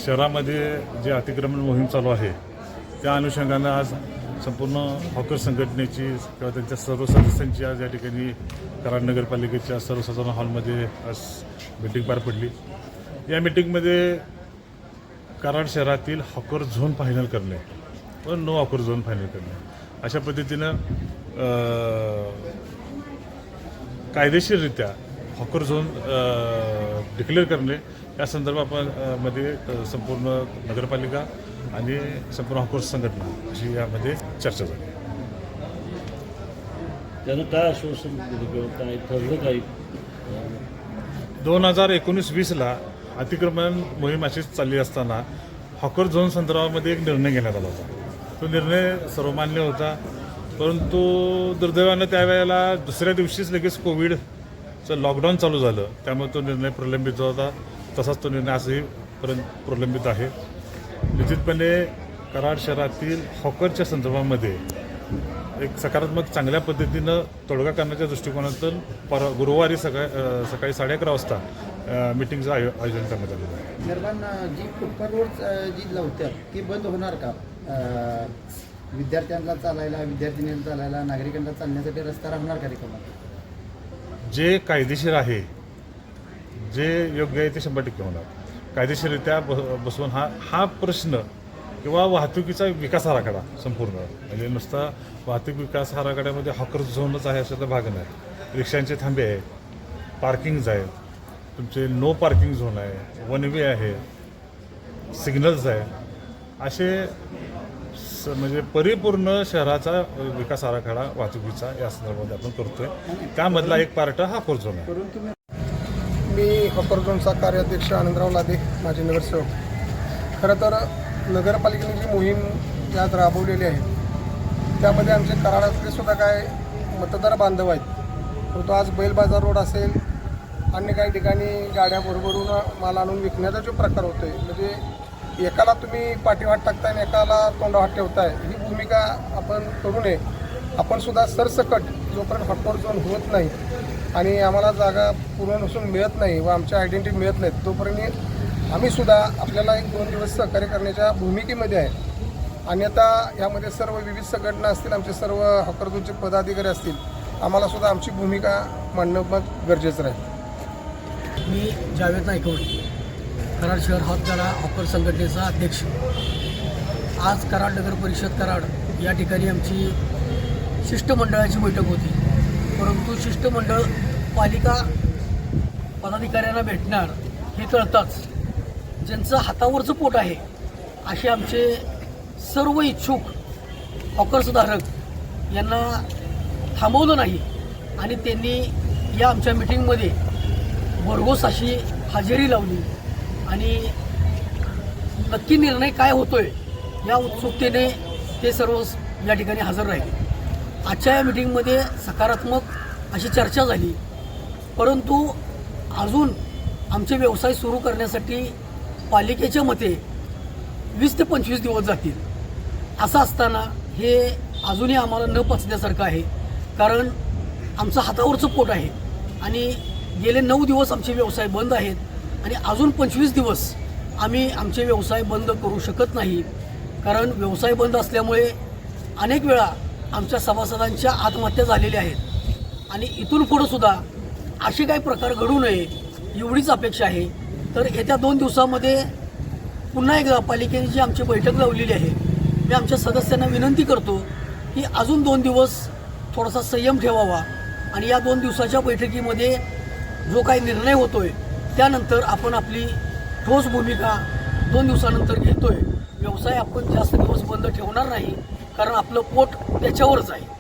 शहरामध्ये जे अतिक्रमण मोहीम चालू आहे त्या अनुषंगानं आज संपूर्ण हॉकर संघटनेची किंवा त्यांच्या सर्व सदस्यांची आज या ठिकाणी कराड नगरपालिकेच्या सर्वसाधारण हॉलमध्ये आज मीटिंग पार पडली। या मीटिंगमध्ये कराड शहरातील हॉकर झोन फायनल करणे व नो हॉकर झोन फायनल करणे अशा पद्धतीनं कायदेशीररित्या हॉकर झोन डिक्लेअर करणे या संदर्भामध्ये संपूर्ण नगरपालिका आणि संपूर्ण हॉकर संघटना अशी यामध्ये चर्चा झाली। त्यानं काय आश्वासन दिलं किंवा काय ठरलं काही 2019-20ला अतिक्रमण मोहीम अशीच चालली असताना हॉकर झोन संदर्भामध्ये एक निर्णय घेण्यात आला होता। तो निर्णय सर्वमान्य होता, परंतु दुर्दैवानं त्यावेळेला दुसऱ्या दिवशीच लगेच कोविडचं लॉकडाऊन चालू झालं, त्यामुळे तो निर्णय प्रलंबित होता। तसाच तो निर्णय आजही प्रलंबित आहे। निश्चितपणे कराड शहरातील हॉकरच्या संदर्भामध्ये एक सकारात्मक चांगल्या पद्धतीनं तोडगा करण्याच्या दृष्टिकोनातून गुरुवारी सकाळी 11:30 वाजता मीटिंगचं आयोजन करण्यात आलेलं आहे। दरम्यान जी फुटपाथ रोड जी लावतात ती बंद होणार का? विद्यार्थ्यांना चालायला, विद्यार्थिनींना चालायला, नागरिकांना चालण्यासाठी रस्ता राहणार का रिकामा? जे कायदेशीर आहे, जे योग्य आहे ते 100% होणार। कायदेशीररित्या बसवून हा प्रश्न किंवा वाहतुकीचा विकास आराखडा संपूर्ण म्हणजे नुसता वाहतूक विकास आराखड्यामध्ये हॉकर झोनच आहे असं तर भाग नाही। रिक्षांचे थांबे आहेत, पार्किंग्ज आहेत, तुमचे नो पार्किंग झोन आहे, वन वे आहे, सिग्नल्स आहे, असे म्हणजे परिपूर्ण शहराचा विकास आराखडा वाहतुकीचा या संदर्भात आपण करतोय। त्यामधला एक पार्ट हा हॉकर झोन आहे। मी हॉकर झोनचा कार्याध्यक्ष आनंदराव लादे, माझे नगरसेवक। खरं तर नगरपालिकेने जी मोहीम यात राबवलेली आहे त्यामध्ये आमचे कराडातले सुद्धा काय मतदार बांधव आहेत, परंतु आज बैल बाजार रोड असेल, अन्य काही ठिकाणी गाड्या भरभरून माल आणून विकण्याचा जो प्रकार होतो आहे, म्हणजे एकाला तुम्ही पाठीवाट टाकताय आणि एकाला तोंडावाट ठेवताय, ही भूमिका आपण करू नये। आपण सुद्धा सरसकट जोपर्यंत हॉकर झोन होत नाही आणि आम्हाला जागा पूर्ण नसून मिळत नाही व आमच्या आयडेंटिटी मिळत नाहीत तोपर्यंत आम्ही सुद्धा आपल्याला 1-2 दिवस सहकार्य करण्याच्या भूमिकेमध्ये आहे। आणि आता यामध्ये सर्व विविध संघटना असतील, आमचे सर्व हॉकर झोनचे पदाधिकारी असतील, आम्हाला सुद्धा आमची भूमिका मांडणं मग गरजेचं राहील। मी जावेद नायकवडी, कराड शहर हॉकर संघटनेचा अध्यक्ष। आज कराड नगर परिषद कराड या ठिकाणी आमची शिष्टमंडळाची बैठक होती, परंतु शिष्टमंडळ पालिका पदाधिकाऱ्यांना भेटणार हे कळताच ज्यांचं हातावरचं पोट आहे असे आमचे सर्व इच्छुक हॉकर्सधारक यांना थांबवलं नाही आणि त्यांनी या आमच्या मिटिंगमध्ये भरघोस अशी हजेरी लावली आणि नक्की निर्णय काय होतोय या उत्सुकतेने ते सर्व या ठिकाणी हजर राहिले। आजच्या या मिटिंगमध्ये सकारात्मक अशी चर्चा झाली, परंतु अजून आमचे व्यवसाय सुरू करण्यासाठी पालिकेच्या मते 20 ते 25 दिवस जातील। असं असताना हे अजूनही आम्हाला न पचण्यासारखं आहे, कारण आमचं हातावरचं पोट आहे आणि गेले 9 दिवस आमचे व्यवसाय बंद आहेत आणि अजून 25 दिवस आम्ही आमचे व्यवसाय बंद करू शकत नाही, कारण व्यवसाय बंद असल्यामुळे अनेक वेळा आमच्या सभासदांच्या आत्महत्या झालेल्या आहेत आणि इथून पुढं सुद्धा असे काही प्रकार घडू नये एवढीच अपेक्षा आहे। तर येत्या 2 दिवसामध्ये पुन्हा एकदा पालिकेने जी आमची बैठक लावलेली आहे, मी आमच्या सदस्यांना विनंती करतो की अजून 2 दिवस थोडासा संयम ठेवावा आणि या 2 दिवसाच्या बैठकीमध्ये जो काही निर्णय होतोय त्यानंतर आपण आपली ठोस भूमिका 2 दिवसानंतर घेतोय। व्यवसाय आपण जास्त दिवस बंद ठेवणार नाही, कारण आपलं पोट त्याच्यावरच आहे।